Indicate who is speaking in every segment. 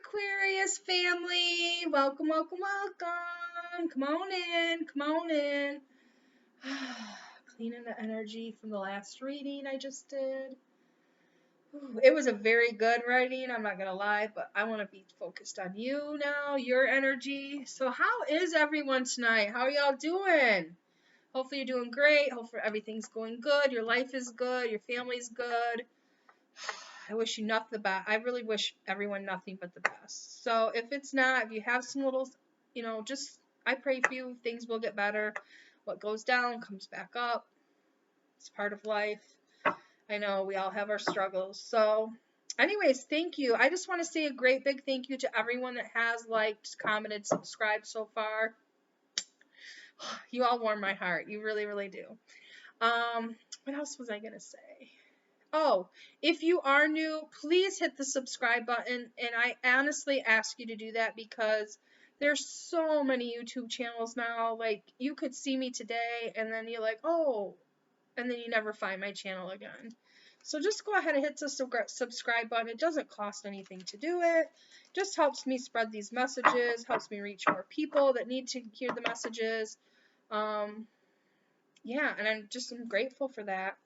Speaker 1: Aquarius family. Welcome, welcome, welcome. Come on in, come on in. Cleaning the energy from the last reading I just did. It was a very good reading, I'm not going to lie, but I want to be focused on you now, your energy. So how is everyone tonight? How are y'all doing? Hopefully you're doing great. Hopefully everything's going good. Your life is good. Your family's good. I wish you nothing but the best. I really wish everyone nothing but the best. So if it's not, if you have some little, just I pray for you. Things will get better. What goes down comes back up. It's part of life. I know we all have our struggles. So anyways, thank you. I just want to say a great big thank you to everyone that has liked, commented, subscribed so far. You all warm my heart. You really, really do. What else was I going to say? Oh, if you are new, please hit the subscribe button, and I honestly ask you to do that because there's so many YouTube channels now. Like, you could see me today, and then you're like, oh, and then you never find my channel again. So just go ahead and hit the subscribe button. It doesn't cost anything to do it. Just helps me spread these messages, helps me reach more people that need to hear the messages. Yeah, and I'm grateful for that.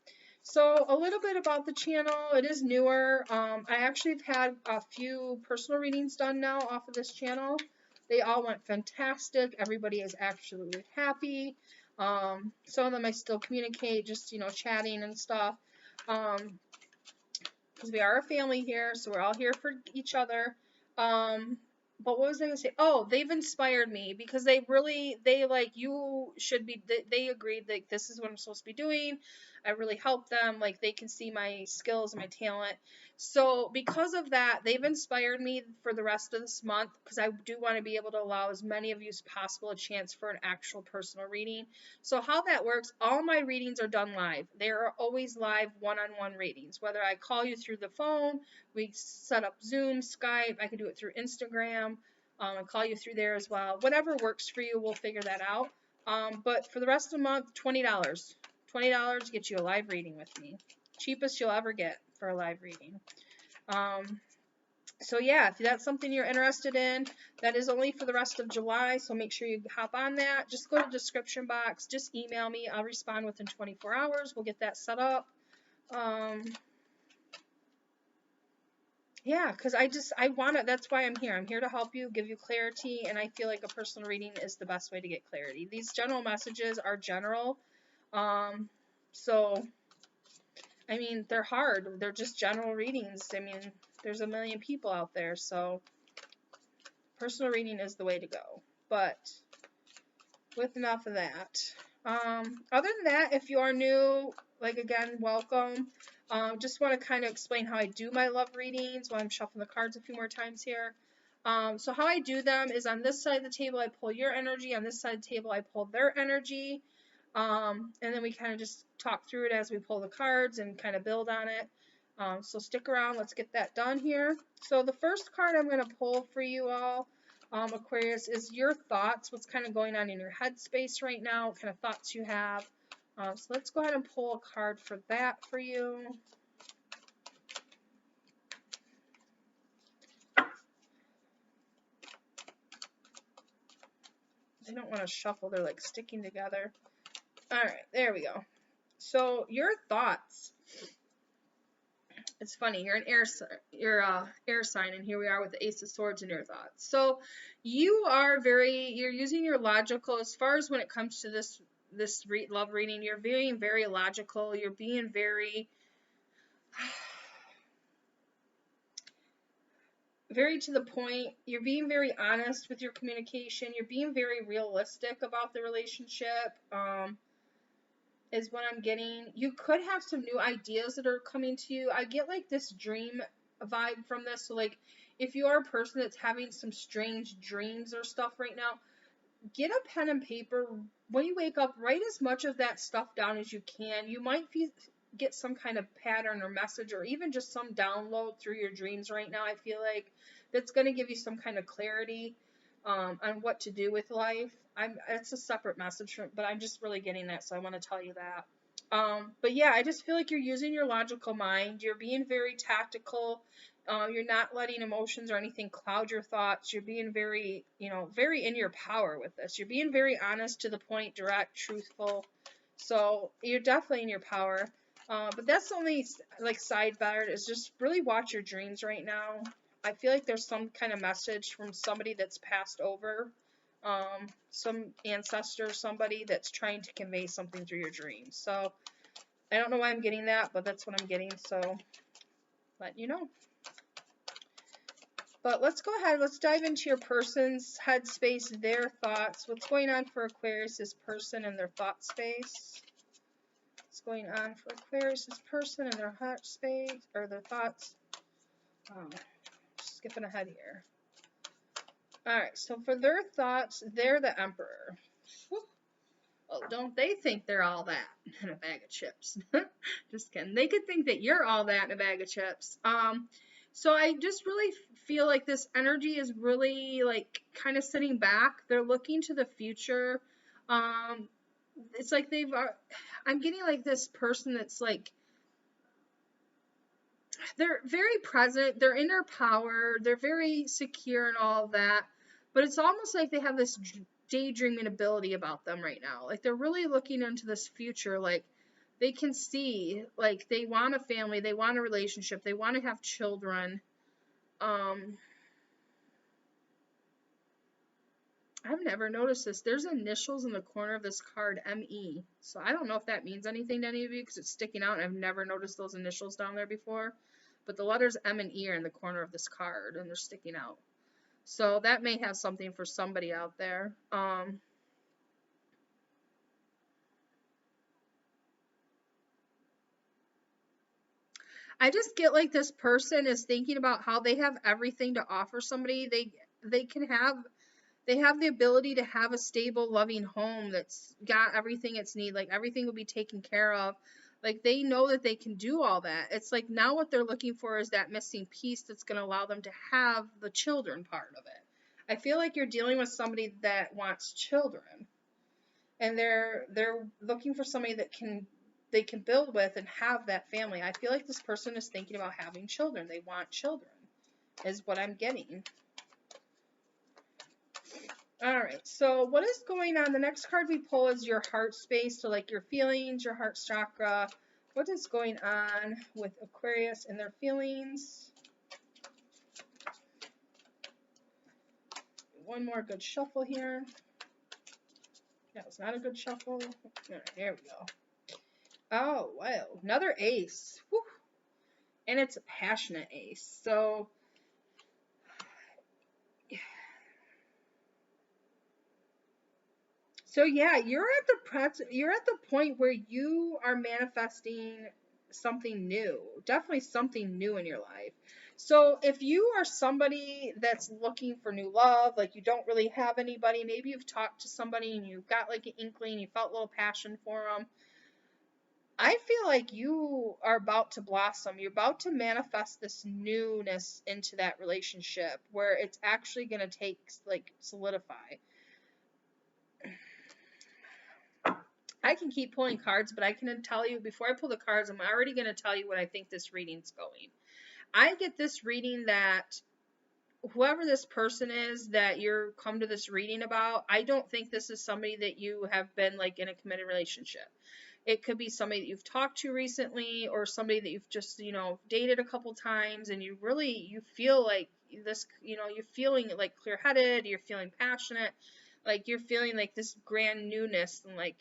Speaker 1: So a little bit about the channel. It is newer. I actually have had a few personal readings done now off of this channel. They all went fantastic. Everybody is absolutely happy. Some of them I still communicate, just, chatting and stuff. Because we are a family here, so we're all here for each other. But what was I going to say? Oh, they've inspired me because they like, you should be, they agreed that this is what I'm supposed to be doing. I really help them. Like, they can see my skills and my talent. So because of that, they've inspired me for the rest of this month because I do want to be able to allow as many of you as possible a chance for an actual personal reading. So how that works, all my readings are done live. They are always live one-on-one readings. Whether I call you through the phone, we set up Zoom, Skype, I can do it through Instagram, and call you through there as well. Whatever works for you, we'll figure that out. But for the rest of the month, $20. $20 gets you a live reading with me. Cheapest you'll ever get for a live reading. So yeah, if that's something you're interested in, that is only for the rest of July, so make sure you hop on that. Just go to the description box, just email me, I'll respond within 24 hours, we'll get that set up. Yeah, because I want to, that's why I'm here. I'm here to help you, give you clarity, and I feel like a personal reading is the best way to get clarity. These general messages are general, so, I mean, they're hard. They're just general readings. I mean, there's a million people out there, so personal reading is the way to go. But with enough of that, other than that, if you are new, like, again, welcome. Just want to kind of explain how I do my love readings while I'm shuffling the cards a few more times here. So how I do them is on this side of the table, I pull your energy. On this side of the table, I pull their energy. And then we kind of just talk through it as we pull the cards and kind of build on it. So stick around. Let's get that done here. So the first card I'm going to pull for you all, Aquarius, is your thoughts. What's kind of going on in your headspace right now? What kind of thoughts you have? So let's go ahead and pull a card for that for you. I don't want to shuffle. They're like sticking together. All right, there we go. So your thoughts. It's funny. You're an air sign, and here we are with the Ace of Swords in your thoughts. So you are you're using your logical as far as when it comes to this love reading. You're being very logical. You're being very to the point. You're being very honest with your communication. You're being very realistic about the relationship. Is what I'm getting. You could have some new ideas that are coming to you. I get like this dream vibe from this. So like, if you are a person that's having some strange dreams or stuff right now, get a pen and paper. When you wake up, write as much of that stuff down as you can. You might get some kind of pattern or message, or even just some download through your dreams right now. I feel like that's going to give you some kind of clarity on what to do with life. It's a separate message, but I'm just really getting that, so I want to tell you that. But yeah, I just feel like you're using your logical mind. You're being very tactical. You're not letting emotions or anything cloud your thoughts. You're being very, very in your power with this. You're being very honest, to the point, direct, truthful. So you're definitely in your power. But that's the only like sidebar, is just really watch your dreams right now. I feel like there's some kind of message from somebody that's passed over, some ancestor, somebody that's trying to convey something through your dreams. So I don't know why I'm getting that, but that's what I'm getting. So let you know. But let's go ahead. Let's dive into your person's headspace, their thoughts. What's going on for Aquarius' person and their thought space? What's going on for Aquarius' person and their heart space, or their thoughts? Skipping ahead here. Alright, so for their thoughts, they're the Emperor. Whoop. Oh, don't they think they're all that in a bag of chips? Just kidding. They could think that you're all that in a bag of chips. So I just really feel like this energy is really like kind of sitting back. They're looking to the future. It's like I'm getting like this person that's like, they're very present, they're in their power, they're very secure and all of that, but it's almost like they have this daydreaming ability about them right now. Like they're really looking into this future, like they can see, like they want a family, they want a relationship, they want to have children. I've never noticed this. There's initials in the corner of this card, ME. So I don't know if that means anything to any of you, because it's sticking out and I've never noticed those initials down there before. But the letters M and E are in the corner of this card and they're sticking out. So that may have something for somebody out there. I just get like this person is thinking about how they have everything to offer somebody. They have the ability to have a stable, loving home that's got everything it's need. Like everything will be taken care of. Like they know that they can do all that. It's like now what they're looking for is that missing piece that's going to allow them to have the children part of it. I feel like you're dealing with somebody that wants children, and they're looking for somebody that they can build with and have that family. I feel like this person is thinking about having children. They want children, is what I'm getting. Alright, so what is going on? The next card we pull is your heart space, so like your feelings, your heart chakra. What is going on with Aquarius and their feelings? One more good shuffle here. That was not a good shuffle. Alright, there we go. Oh, wow. Another ace. Whew. And it's a passionate ace. So yeah, you're at the point where you are manifesting something new. Definitely something new in your life. So if you are somebody that's looking for new love, like you don't really have anybody, maybe you've talked to somebody and you've got like an inkling, you felt a little passion for them. I feel like you are about to blossom. You're about to manifest this newness into that relationship where it's actually going to take like solidify. I can keep pulling cards, but I can tell you, before I pull the cards, I'm already going to tell you what I think this reading's going. I get this reading that whoever this person is that you're come to this reading about, I don't think this is somebody that you have been like in a committed relationship. It could be somebody that you've talked to recently, or somebody that you've just, dated a couple times, and you feel like this, you're feeling like clear-headed, you're feeling passionate, like you're feeling like this grand newness, and like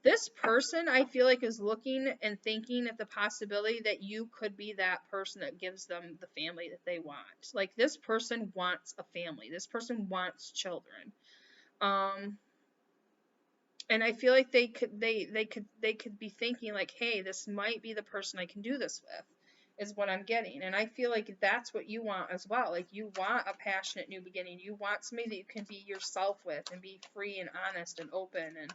Speaker 1: this person, I feel like, is looking and thinking at the possibility that you could be that person that gives them the family that they want. Like this person wants a family. This person wants children. And I feel like they could be thinking like, hey, this might be the person I can do this with, is what I'm getting. And I feel like that's what you want as well. Like you want a passionate new beginning. You want somebody that you can be yourself with and be free and honest and open. And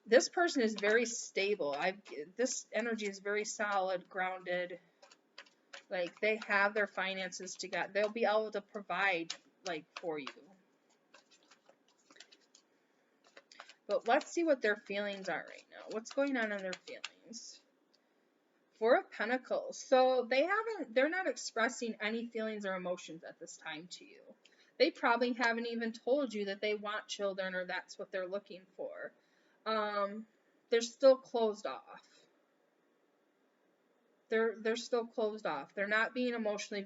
Speaker 1: this person is very stable. This energy is very solid, grounded. Like they have their finances together. They'll be able to provide like for you. But let's see what their feelings are right now. What's going on in their feelings? Four of Pentacles. So they're not expressing any feelings or emotions at this time to you. They probably haven't even told you that they want children or that's what they're looking for. They're still closed off. They're still closed off. They're not being emotionally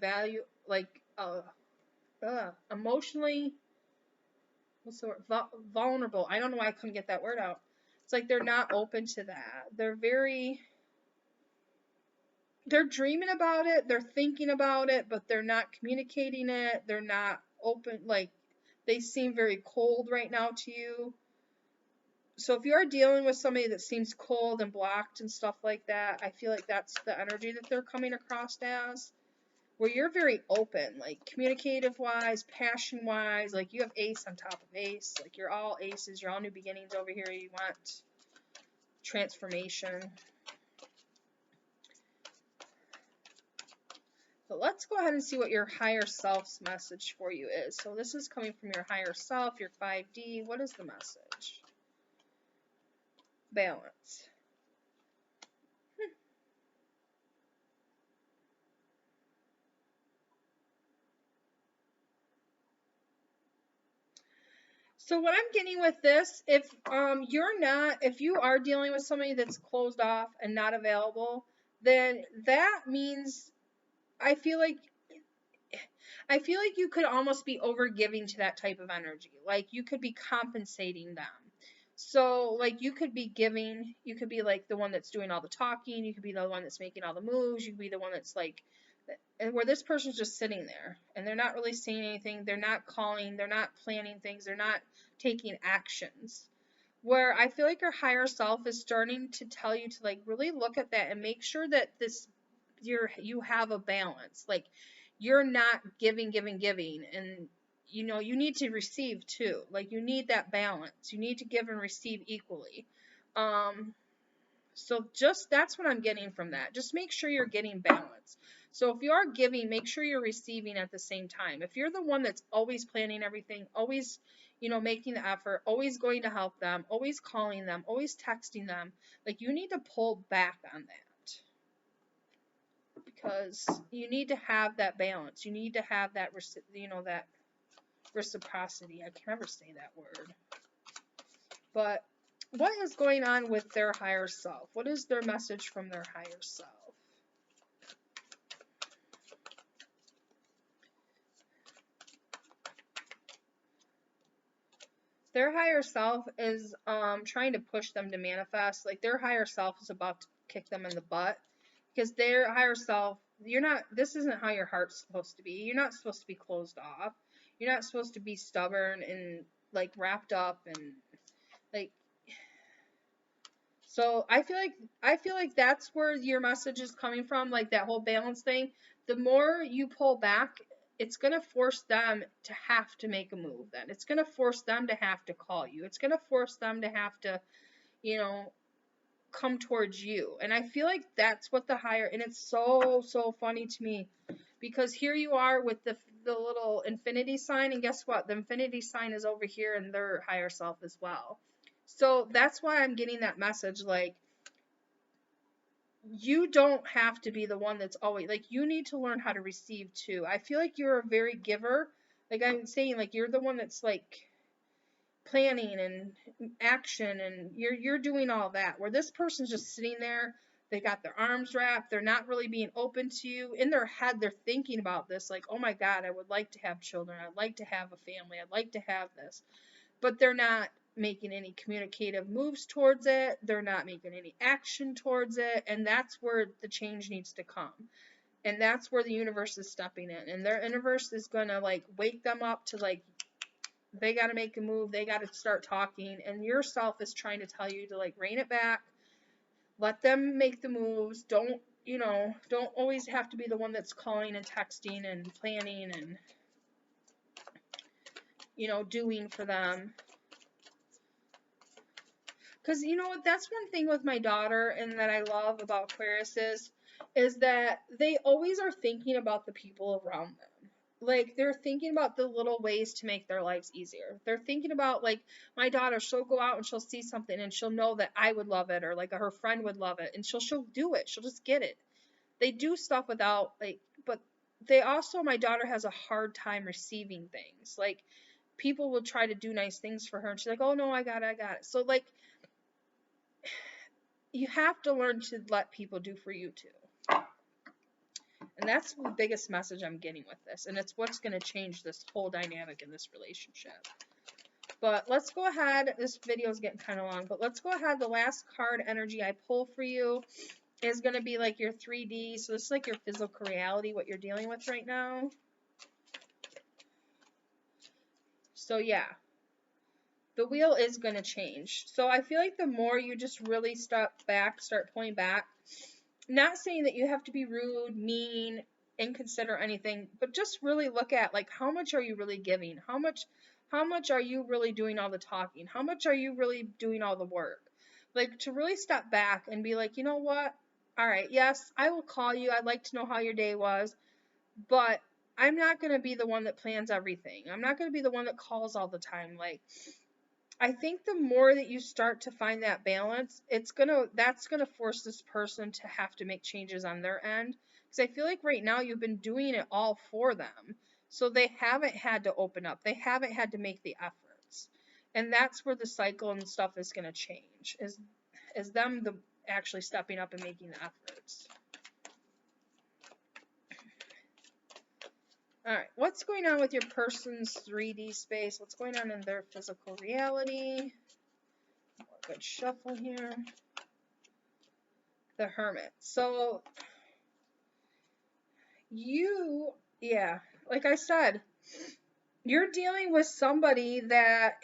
Speaker 1: emotionally, what's the word? Vulnerable. I don't know why I couldn't get that word out. It's like they're not open to that. They're dreaming about it, they're thinking about it, but they're not communicating it. They're not open, like they seem very cold right now to you. So if you are dealing with somebody that seems cold and blocked and stuff like that, I feel like that's the energy that they're coming across as. Where you're very open, like communicative wise, passion wise, like you have ace on top of ace, like you're all aces, you're all new beginnings over here, you want transformation. But let's go ahead and see what your higher self's message for you is. So this is coming from your higher self, your 5D. What is the message? Balance. So what I'm getting with this, if you are dealing with somebody that's closed off and not available, then that means I feel like you could almost be overgiving to that type of energy. Like you could be compensating them. So like you could be giving, you could be like the one that's doing all the talking, you could be the one that's making all the moves, you could be the one that's like, and where this person's just sitting there and they're not really saying anything, they're not calling, they're not planning things, they're not taking actions. Where I feel like your higher self is starting to tell you to like really look at that and make sure that you have a balance. Like you're not giving, and you need to receive too. Like you need that balance. You need to give and receive equally. So just that's what I'm getting from that. Just make sure you're getting balance. So if you are giving, make sure you're receiving at the same time. If you're the one that's always planning everything, always, making the effort, always going to help them, always calling them, always texting them, like you need to pull back on that. Because you need to have that balance. You need to have that, that reciprocity. I can never say that word. But what is going on with their higher self? What is their message from their higher self? Their higher self is trying to push them to manifest. Like their higher self is about to kick them in the butt. Because their higher self, this isn't how your heart's supposed to be. You're not supposed to be closed off. You're not supposed to be stubborn and like wrapped up and like. So I feel like that's where your message is coming from, like that whole balance thing. The more you pull back, it's going to force them to have to make a move then. It's going to force them to have to call you. It's going to force them to have to, come towards you. And I feel like that's what the higher, and it's so funny to me because here you are with the little infinity sign, and guess what? The infinity sign is over here in their higher self as well. So that's why I'm getting that message, like, you don't have to be the one that's always, like, you need to learn how to receive too. I feel like you're a very giver. Like I'm saying, like, you're the one that's like planning and action and you're doing all that. Where this person's just sitting there, they got their arms wrapped, they're not really being open to you. In their head, they're thinking about this, like, oh my God, I would like to have children. I'd like to have a family. I'd like to have this. But they're not making any communicative moves towards it. They're not making any action towards it. And that's where the change needs to come. And that's where the universe is stepping in. And their universe is going to like wake them up to like, they got to make a move. They got to start talking. And yourself is trying to tell you to like rein it back. Let them make the moves. Don't always have to be the one that's calling and texting and planning and, doing for them. Because you know what, that's one thing with my daughter and that I love about Aquarius is that they always are thinking about the people around them. like, they're thinking about the little ways to make their lives easier. They're thinking about, like, my daughter, she'll go out and she'll see something and she'll know that I would love it, or like her friend would love it, and she'll do it. She'll just get it. They do stuff without, like, but they also, my daughter has a hard time receiving things. Like, people will try to do nice things for her and she's like, oh no, I got it. So, like, you have to learn to let people do for you too. And that's the biggest message I'm getting with this. And it's what's going to change this whole dynamic in this relationship. But let's go ahead. This video is getting kind of long, but let's go ahead. The last card energy I pull for you is going to be like your 3D. So this is like your physical reality, what you're dealing with right now. So yeah, the wheel is going to change. So I feel like the more you just really start pulling back, not saying that you have to be rude, mean, inconsiderate, anything, but just really look at, like, how much are you really giving? How much are you really doing all the talking? How much are you really doing all the work? Like, to really step back and be like, you know what? All right, yes, I will call you. I'd like to know how your day was, but I'm not going to be the one that plans everything. I'm not going to be the one that calls all the time. Like, I think the more that you start to find that balance, that's gonna force this person to have to make changes on their end. Because I feel like right now you've been doing it all for them, so they haven't had to open up. They haven't had to make the efforts, and that's where the cycle and stuff is gonna change. Is them actually stepping up and making the efforts. All right, what's going on with your person's 3D space? What's going on in their physical reality? Good shuffle here. The Hermit. So yeah, like I said, you're dealing with somebody that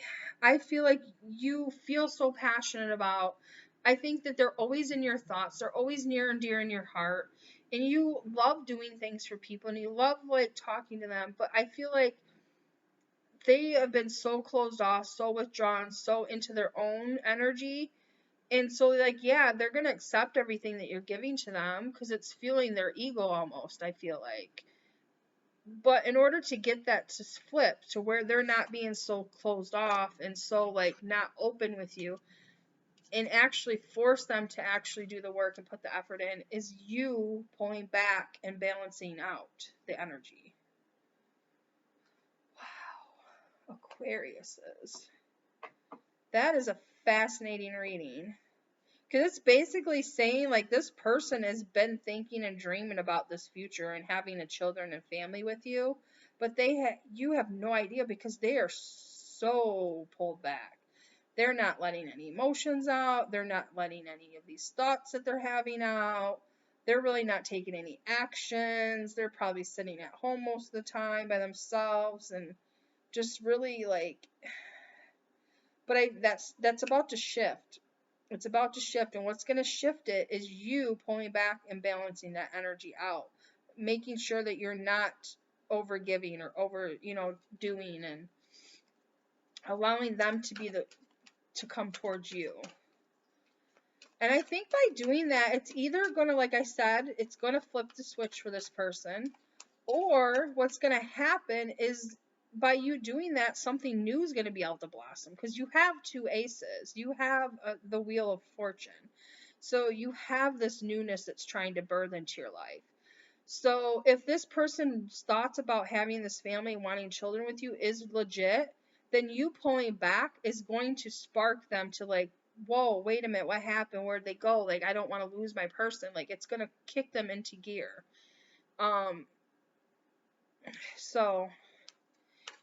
Speaker 1: I feel like you feel so passionate about. I think that they're always in your thoughts. They're always near and dear in your heart. And you love doing things for people and you love, like, talking to them. But I feel like they have been so closed off, so withdrawn, so into their own energy. And so, like, yeah, they're going to accept everything that you're giving to them because it's fueling their ego almost, I feel like. But in order to get that to flip to where they're not being so closed off and so, like, not open with you, and actually force them to actually do the work and put the effort in, is you pulling back and balancing out the energy. Wow. Aquariuses. That is a fascinating reading. Because it's basically saying, like, this person has been thinking and dreaming about this future and having a children and family with you, but you have no idea because they are so pulled back. They're not letting any emotions out. They're not letting any of these thoughts that they're having out. They're really not taking any actions. They're probably sitting at home most of the time by themselves and just really, like, but that's about to shift. It's about to shift, and what's going to shift it is you pulling back and balancing that energy out, making sure that you're not over giving or over, doing, and allowing them to come towards you. And I think by doing that, it's either going to, like I said, it's going to flip the switch for this person, or what's going to happen is by you doing that, something new is going to be able to blossom because you have two aces. You have the Wheel of Fortune. So you have this newness that's trying to birth into your life. So if this person's thoughts about having this family and wanting children with you is legit, then you pulling back is going to spark them to, like, whoa, wait a minute, what happened? Where'd they go? Like, I don't want to lose my person. Like, it's going to kick them into gear. So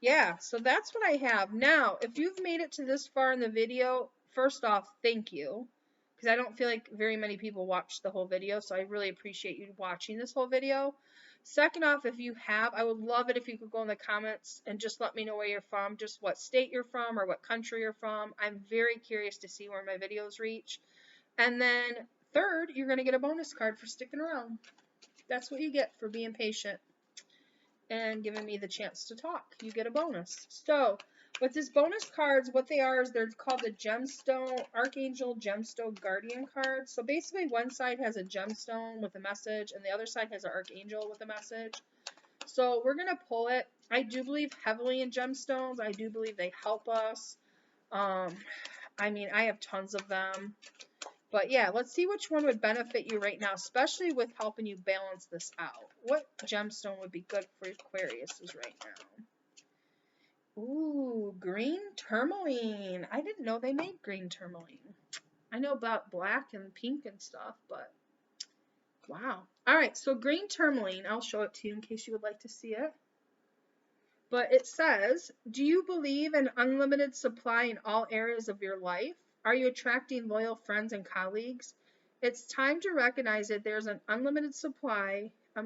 Speaker 1: yeah, so that's what I have. Now, if you've made it to this far in the video, first off, thank you. Because I don't feel like very many people watch the whole video, so I really appreciate you watching this whole video. Second off, if you have, I would love it if you could go in the comments and just let me know where you're from, just what state you're from or what country you're from. I'm very curious to see where my videos reach. And then third, you're going to get a bonus card for sticking around. That's what you get for being patient and giving me the chance to talk. You get a bonus. So with this bonus cards, what they are is they're called the Gemstone, Archangel Gemstone Guardian cards. So basically one side has a gemstone with a message and the other side has an archangel with a message. So we're going to pull it. I do believe heavily in gemstones. I do believe they help us. I mean, I have tons of them. But yeah, let's see which one would benefit you right now, especially with helping you balance this out. What gemstone would be good for Aquariuses right now? Ooh, green tourmaline. I didn't know they made green tourmaline. I know about black and pink and stuff, but wow. All right, so green tourmaline, I'll show it to you in case you would like to see it. But it says, do you believe in unlimited supply in all areas of your life? Are you attracting loyal friends and colleagues? It's time to recognize that there's an unlimited supply, a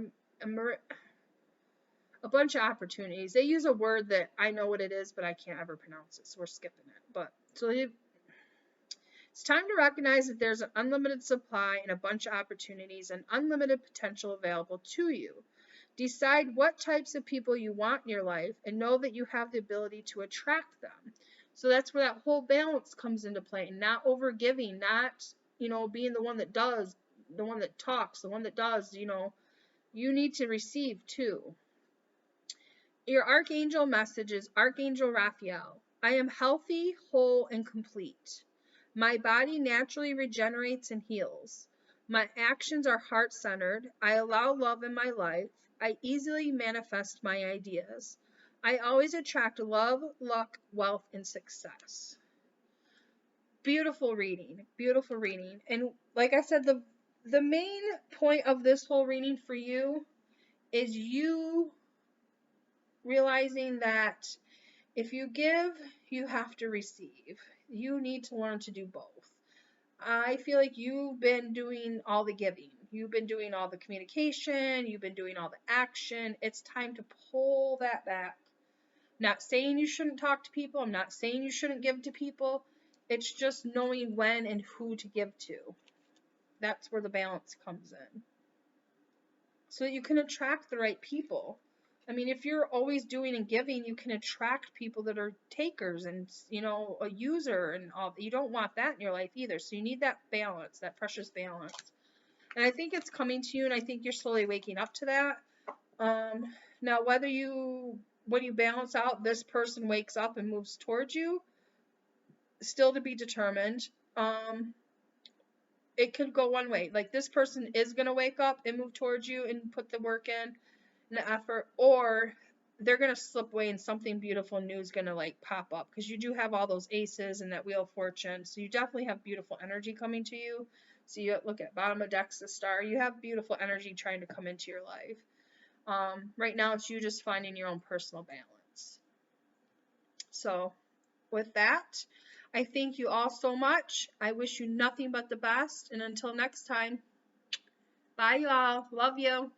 Speaker 1: bunch of opportunities. They use a word that I know what it is, but I can't ever pronounce it, so we're skipping it. But so it's time to recognize that there's an unlimited supply and a bunch of opportunities and unlimited potential available to you. Decide what types of people you want in your life and know that you have the ability to attract them. So that's where that whole balance comes into play. Not over giving, not, being the one that does, the one that talks, the one that does, you need to receive too. Your archangel message is Archangel Raphael. I am healthy, whole, and complete. My body naturally regenerates and heals. My actions are heart-centered. I allow love in my life. I easily manifest my ideas. I always attract love, luck, wealth, and success. Beautiful reading. Beautiful reading. And like I said, the main point of this whole reading for you is you realizing that if you give, you have to receive. You need to learn to do both. I feel like you've been doing all the giving. You've been doing all the communication. You've been doing all the action. It's time to pull that back. Not saying you shouldn't talk to people. I'm not saying you shouldn't give to people. It's just knowing when and who to give to. That's where the balance comes in. So that you can attract the right people. I mean, if you're always doing and giving, you can attract people that are takers and, a user and all. You don't want that in your life either. So you need that balance, that precious balance. And I think it's coming to you, and I think you're slowly waking up to that. Now, when you balance out, this person wakes up and moves towards you, still to be determined. It could go one way. Like, this person is going to wake up and move towards you and put the work in. The effort, or they're going to slip away and something beautiful new is going to pop up, because you do have all those aces and that Wheel of Fortune, so you definitely have beautiful energy coming to you. So you look at bottom of deck's the Star. You have beautiful energy trying to come into your life. Right now it's you just finding your own personal balance. So with that, I thank you all so much. I wish you nothing but the best, and until next time, bye y'all. Love you.